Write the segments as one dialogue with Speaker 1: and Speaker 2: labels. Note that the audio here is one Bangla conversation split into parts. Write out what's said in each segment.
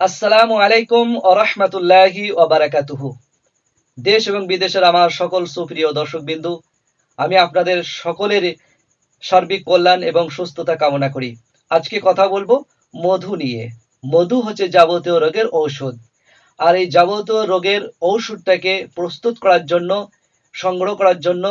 Speaker 1: আসসালামু আলাইকুম ওয়া রাহমাতুল্লাহি ওয়া বারাকাতুহু। দেশ এবং বিদেশের আমার সকল সুপ্রিয় দর্শকবিন্দু, আমি আপনাদের সকলের সার্বিক কল্যাণ এবং সুস্থতা কামনা করি। আজকে কথা বলবো মধু নিয়ে। মধু হচ্ছে যাবতীয় রোগের ঔষধ। আর এই যাবতীয় রোগের ঔষধটাকে প্রস্তুত করার জন্য, সংগ্রহ করার জন্য,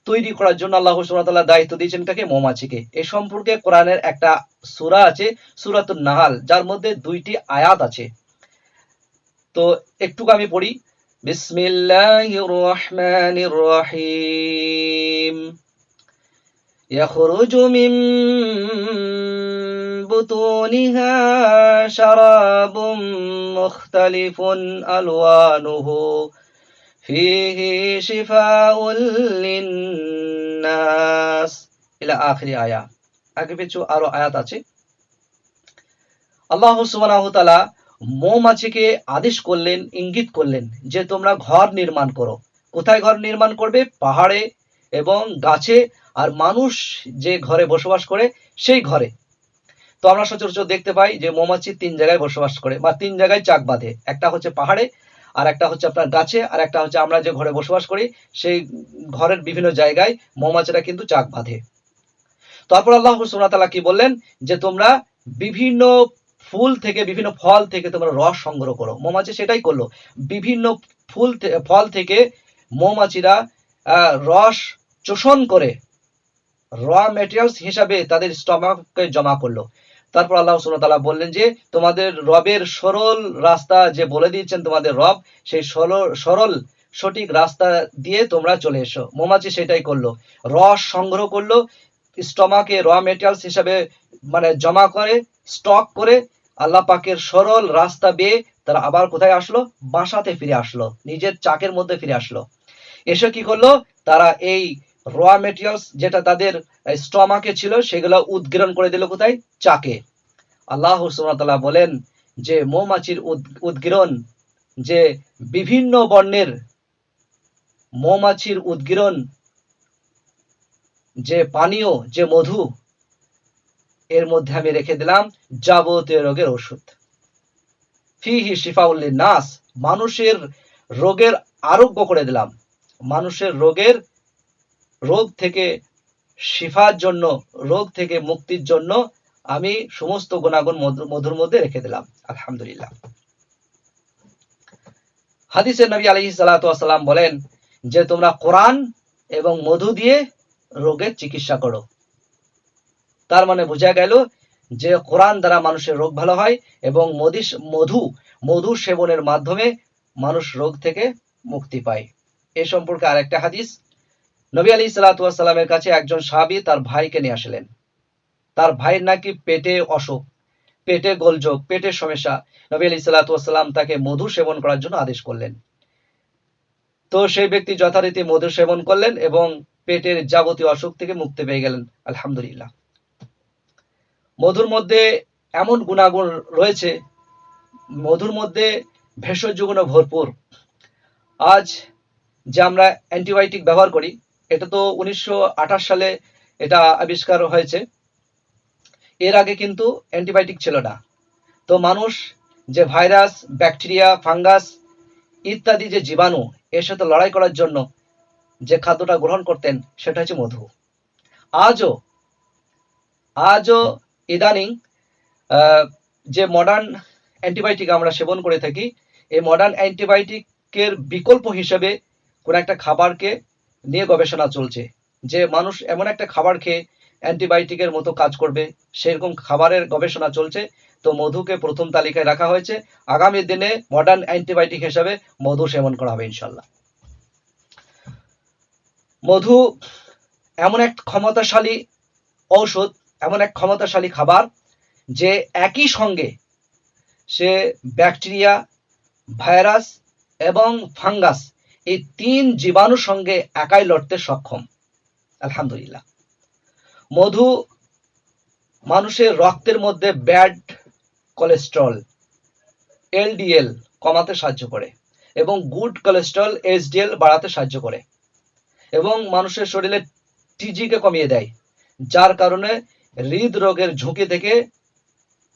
Speaker 1: তৈরি করার জন্য আল্লাহ সুবহানাহু ওয়া তাআলা দায়িত্ব দিয়েছেন তাকে মৌমাছিকে। এ সম্পর্কে কোরআনের একটা সূরা আছে, সূরাতুন নাহাল, যার মধ্যে 2টি আয়াত আছে। তো একটু আমি পড়ি। বিসমিল্লাহির রহমানির রহিম। يخرج من بطونها شراب مختلف ألوانه فيه شفاء للناس إلى آخر آية। আগে পিছু আরো আয়াত আছে। আল্লাহ সুবহানাহু ওয়া তাআলা মৌমাছিকে আদেশ করলেন, ইঙ্গিত করলেন যে তোমরা ঘর নির্মাণ করো। কোথায় ঘর নির্মাণ করবে? পাহাড়ে এবং গাছে, আর মানুষ যে ঘরে বসবাস করে সেই ঘরে। তো আমরা সচরাচর দেখতে পাই যে মৌমাছি 3 জায়গায় বসবাস করে বা 3 জায়গায় চাক বাঁধে। একটা হচ্ছে পাহাড়ে, আর একটা হচ্ছে আপনার গাছে, আর একটা হচ্ছে আমরা যে ঘরে বসবাস করি সেই ঘরের বিভিন্ন জায়গায় মৌমাছিরা কিন্তু চাক বাঁধে। তারপর আল্লাহ সুবহানাহু ওয়া তাআলা কি বললেন যে তোমরা বিভিন্ন ফুল থেকে, বিভিন্ন ফল থেকে তোমরা রস সংগ্রহ করো। মৌমাছি সেটাই করলো। বিভিন্ন ফল থেকে মৌমাছিরা রস শোষণ করে র ম্যাটেরিয়ালস হিসাবে তাদের স্টমাকে জমা করলো। তারপর আল্লাহ সুবহানাহু ওয়া তাআলা বললেন যে তোমাদের রবের সরল রাস্তা যে বলে দিয়েছেন তোমাদের রব, সেই সরল সঠিক রাস্তা দিয়ে তোমরা চলে এসো। মৌমাছি সেটাই করলো, রস সংগ্রহ করলো, স্টমাকে র ম্যাটেরিয়ালস হিসাবে মানে জমা করে, স্টক করে আল্লাহ পাকের সরল রাস্তা বেয়ে তারা আবার কোথায় আসলো? বাসাতে ফিরে আসলো, নিজের চাকের মধ্যে ফিরে আসলো। এসে কি করলো? তারা এই র ম্যাটেরিয়ালস যেটা তাদের স্টমাকে ছিল সেগুলো উদগীরণ করে দিল কোথায়? চাকে। আল্লাহ সুবহানাহু ওয়া তাআলা বলেন যে মৌমাছির উদগীরণ, যে বিভিন্ন বর্ণের মৌমাছির উদগীরণ, যে পানীয়, যে মধু, এর মধ্যে আমি রেখে দিলাম যাবতীয় রোগের ওষুধ। ফিহি শিফাউল লিন্নাস, মানুষের রোগের আরোগ্য করে দিলাম। মানুষের রোগ থেকে শিফার জন্য, রোগ থেকে মুক্তির জন্য আমি সমস্ত গুণাগুণ মধুর মধ্যে রেখে দিলাম। আলহামদুলিল্লাহ। হাদিসে নবী আলাইহিস সালাতু ওয়াস সালাম বলেন যে তোমরা কোরআন এবং মধু দিয়ে রোগের চিকিৎসা করো। তার মানে বোঝা গেল যে কোরআন দ্বারা মানুষের রোগ ভালো হয় এবং মধু সেবনের মাধ্যমে মানুষ রোগ থেকে মুক্তি পায়। এ সম্পর্কে আরেকটা হাদিস, নবী আলাইহিস সালাতু ওয়াস সালামের কাছে একজন সাহাবী তার ভাইকে নিয়ে আসলেন। তার ভাইয়ের নাকি পেটে অসুখ, পেটে গোলযোগ, পেটের সমস্যা। নবী আলাইহিস সালাতু ওয়াস সালাম তাকে মধু সেবন করার জন্য আদেশ করলেন। তো সেই ব্যক্তি যথারীতি মধু সেবন করলেন এবং পেটের যাবতীয় অসুখ থেকে মুক্তি পেয়ে গেলেন। আলহামদুলিল্লাহ। মধুর মধ্যে এমন গুণাগুণ রয়েছে, মধুর মধ্যে ভেষজ গুণে ভরপুর। আজ যে আমরা অ্যান্টিবায়োটিক ব্যবহার করি, এটা তো 1928 সালে এটা আবিষ্কার হয়েছে। এর আগে কিন্তু অ্যান্টিবায়োটিক ছিল না। তো মানুষ যে ভাইরাস, ব্যাকটেরিয়া, ফাঙ্গাস ইত্যাদি যে জীবাণু, এর সাথে লড়াই করার জন্য যে খাদ্যটা গ্রহণ করতেন সেটা হচ্ছে মধু। আজও ইদানিং যে মডার্ন অ্যান্টিবায়োটিক আমরা সেবন করে থাকি, এই মডার্ন অ্যান্টিবায়োটিকের বিকল্প হিসেবে কোন একটা খাবারকে নিয়ে গবেষণা চলছে, যে মানুষ এমন একটা খাবার খেয়ে অ্যান্টিবায়োটিকের মতো কাজ করবে, সেরকম খাবারের গবেষণা চলছে। তো মধুকে প্রথম তালিকায় রাখা হয়েছে। আগামী দিনে মডার্ন অ্যান্টিবায়োটিক হিসেবে মধু সেবন করা হবে ইনশাল্লাহ। মধু এমন এক ক্ষমতাশালী ঔষধ, এমন এক ক্ষমতাশালী খাবার যে একই সঙ্গে সে ব্যাকটেরিয়া, ভাইরাস এবং ফাঙ্গাস, এই 3 জীবাণুর সঙ্গে একাই লড়তে সক্ষম। আলহামদুলিল্লাহ। মধু মানুষের রক্তের মধ্যে ব্যাড কোলেস্টেরল এলডিএল কমাতে সাহায্য করে এবং গুড কোলেস্টেরল এইচডিএল বাড়াতে সাহায্য করে এবং মানুষের শরীরে টিজিকে কমিয়ে দেয়, যার কারণে হৃদরোগের ঝুঁকি থেকে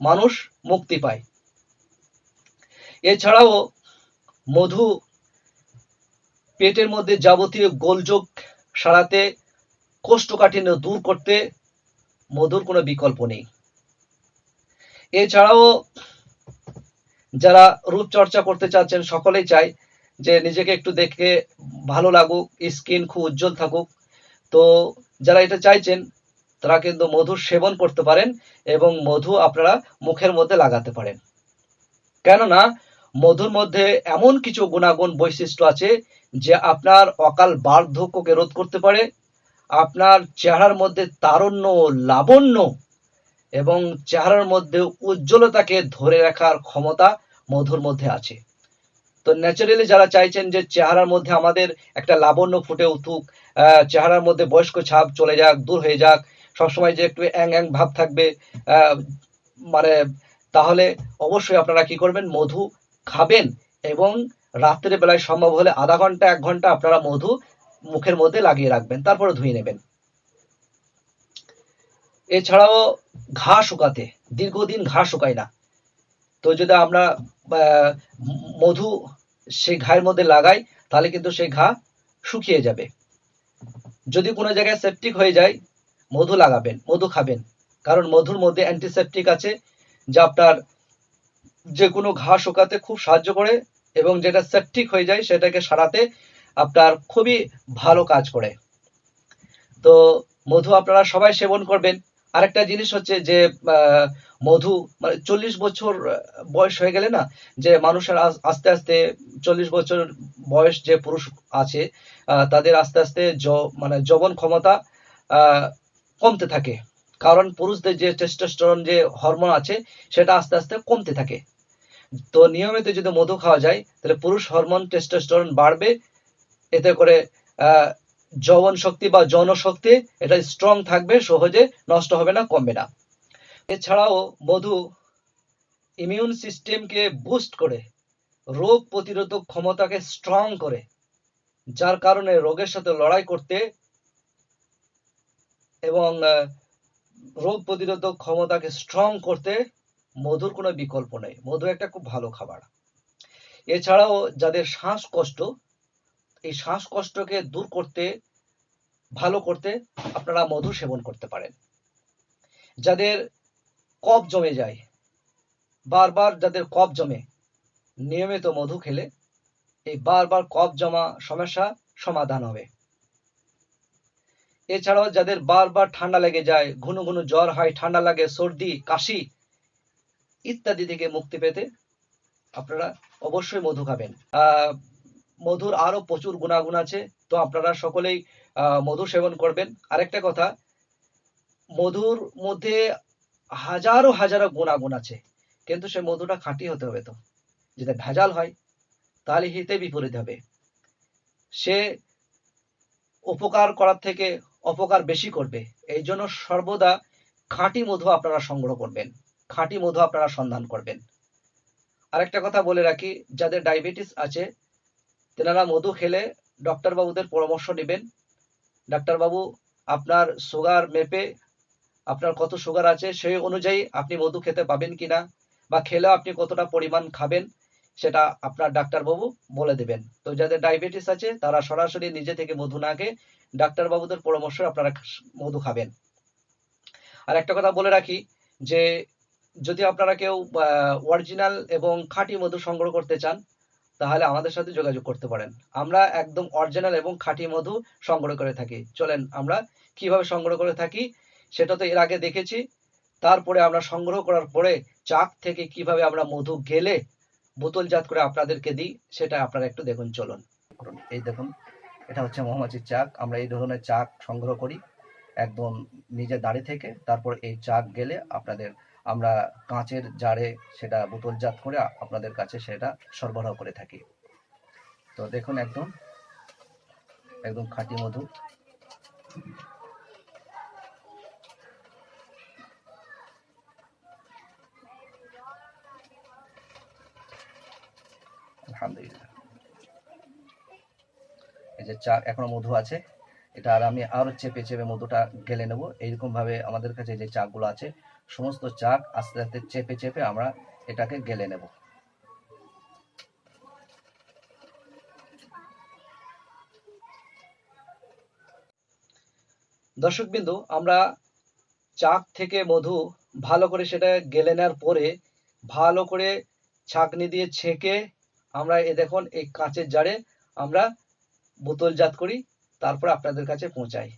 Speaker 1: মানুষ মুক্তি পায়। এছাড়াও মধু পেটের মধ্যে যাবতীয় গোলযোগ সারাতে, কোষ্ঠকাঠিন্য দূর করতে মধুর কোনো বিকল্প নেই। এছাড়াও যারা রূপচর্চা করতে চাচ্ছেন, সকলেই চায় যে নিজেকে একটু দেখে ভালো লাগুক, স্কিন খুব উজ্জ্বল থাকুক। তো যারা এটা চাইছেন তারা কিন্তু মধুর সেবন করতে পারেন এবং মধু আপনারা মুখের মধ্যে লাগাতে পারেন। কেননা মধুর মধ্যে এমন কিছু গুণাগুণ বৈশিষ্ট্য আছে যে আপনার অকাল বার্ধক্যকে রোধ করতে পারে, আপনার চেহারার মধ্যে তারুণ্য, লাবণ্য এবং চেহারার মধ্যে উজ্জ্বলতাকে ধরে রাখার ক্ষমতা মধুর মধ্যে আছে। তো ন্যাচারালি যারা চাইছেন যে চেহারার মধ্যে আমাদের একটা লাবণ্য ফুটে উঠুক, চেহারার মধ্যে বয়স্ক ছাপ চলে যাক, দূর হয়ে যাক, সবসময় যে একটু অ্যাং অ্যাং ভাব থাকবে, মানে তাহলে অবশ্যই আপনারা কি করবেন, মধু খাবেন এবং রাত্রের বেলায় সম্ভব হলে আধা ঘন্টা 1 ঘন্টা আপনারা মধু মুখের মধ্যে লাগিয়ে রাখবেন, তারপরে ধুয়ে নেবেন। এছাড়াও ঘা শুকাতে, দীর্ঘদিন ঘা শুকায় না, তো যদি আমরা মধু সেই ঘায়ের মধ্যে লাগাই তাহলে কিন্তু সেই ঘা শুকিয়ে যাবে। যদি কোনো জায়গায় সেপটিক হয়ে যায়, মধু লাগাবেন, মধু খাবেন, কারণ মধুর মধ্যে অ্যান্টিসেপটিক আছে যা আপনার যে কোনো ঘা শুকাতে খুব সাহায্য করে এবং যেটা সেপটিক হয়ে যায় সেটাকে সারাতে আপনার খুবই ভালো কাজ করে। তো মধু আপনারা সবাই সেবন করবেন। আরেকটা জিনিস হচ্ছে যে মধু মানে 40 বছর বয়স হয়ে গেলে না, যে মানুষের আস্তে আস্তে 40 বছর বয়স যে পুরুষ আছে তাদের আস্তে আস্তে মানে যৌবন ক্ষমতা কমতে থাকে, কারণ পুরুষদের যে টেস্টোস্টেরন যে হরমোন আছে সেটা আস্তে আস্তে কমতে থাকে। তো নিয়মিত যদি মধু খাওয়া যায় তাহলে পুরুষ হরমোন টেস্টোস্টেরন বাড়বে, এতে করে যৌবন শক্তি বা যৌন শক্তি এটা স্ট্রং থাকবে, সহজে নষ্ট হবে না, কমবে না। এছাড়াও মধু ইমিউন সিস্টেমকে বুস্ট করে, রোগ প্রতিরোধক ক্ষমতাকে স্ট্রং করে, যার কারণে রোগের সাথে লড়াই করতে এবং রোগ প্রতিরোধক ক্ষমতাকে স্ট্রং করতে মধুর কোনো বিকল্প নেই। মধু একটা খুব ভালো খাবার। এছাড়াও যাদের শ্বাসকষ্ট, এই শ্বাসকষ্টকে দূর করতে, ভালো করতে আপনারা মধু সেবন করতে পারেন। যাদের কফ জমে যায়, বারবার যাদের কফ জমে, নিয়মিত মধু খেলে এই বারবার কফ জমা সমস্যা সমাধান হবে। এছাড়াও যাদের বারবার ঠান্ডা লেগে যায়, ঘন ঘন জ্বর হয়, ঠান্ডা লাগে, সর্দি, কাশি ইত্যাদি থেকে মুক্তি পেতে আপনারা অবশ্যই মধু খাবেন। মধুর আরো প্রচুর গুণাগুণ আছে, তো আপনারা সকলেই মধু সেবন করবেন। আরেকটা কথা, মধুর মধ্যে হাজারো হাজারো গুণাগুণ আছে, কিন্তু সে মধুটা খাঁটি হতে হবে। তো যদি ভেজাল হয় তাহলে হিতে বিপরীত হবে, সে উপকার করার থেকে অপকার বেশি করবে। এই জন্য সর্বদা খাঁটি মধু আপনারা সংগ্রহ করবেন, খাঁটি মধু আপনারা সন্ধান করবেন। আরেকটা কথা বলে রাখি, যাদের ডায়াবেটিস আছে তেনারা মধু খেলে ডক্টরবাবুদের পরামর্শ নেবেন। ডাক্তারবাবু আপনার সুগার মেপে আপনার কত সুগার আছে সেই অনুযায়ী আপনি মধু খেতে পাবেন কিনা, বা খেলেও আপনি কতটা পরিমাণ খাবেন সেটা আপনার ডাক্তারবাবু বলে দেবেন। তো যাদের ডায়াবেটিস আছে তারা সরাসরি নিজে থেকে মধু না খেয়ে ডাক্তারবাবুদের পরামর্শ আপনারা মধু খাবেন। আর একটা কথা বলে রাখি যে যদি আপনারা কেউ অরিজিনাল এবং খাঁটি মধু সংগ্রহ করতে চান তাহলে আমাদের সাথে যোগাযোগ করতে পারেন। আমরা একদম অরিজিনাল এবং খাঁটি মধু সংগ্রহ করে থাকি। চলেন আমরা কিভাবে সংগ্রহ করে থাকি সেটা তো এর আগে দেখেছি। তারপরে আমরা সংগ্রহ করার পরে চাক থেকে কিভাবে আমরা মধু গেলে বোতলজাত করে আপনাদেরকে দিই সেটা আপনারা একটু দেখুন। চলুন, এই দেখুন, এটা হচ্ছে মৌমাছির চাক। আমরা এই ধরনের চাক সংগ্রহ করি একদম নিজের দাঁড়ি থেকে, তারপর এই চাক গেলে আপনাদের আমরা কাঁচের জারে সেটা বোতলজাত করে আপনাদের কাছে সেটা সরবরাহ করে থাকি। তো দেখুন একদম একদম খাঁটি মধু। আলহামদুলিল্লাহ, এই যে চাক এখনো মধু আছে, এটা আর আমি আরো চেপে চেপে মধুটা গেলে নেব। এইরকম ভাবে আমাদের কাছে যে চাকগুলো আছে সমস্ত চাক আস্তে আস্তে চেপে চেপে আমরা এটাকে গেলে নেব। দর্শকবৃন্দ, আমরা চাক থেকে মধু ভালো করে সেটা গেলে নেওয়ার পরে ভালো করে ছাঁকনি দিয়ে ছেঁকে আমরা দেখুন এই কাঁচের জারে আমরা বোতলজাত করি, তারপরে আপনাদের কাছে পৌঁছাই।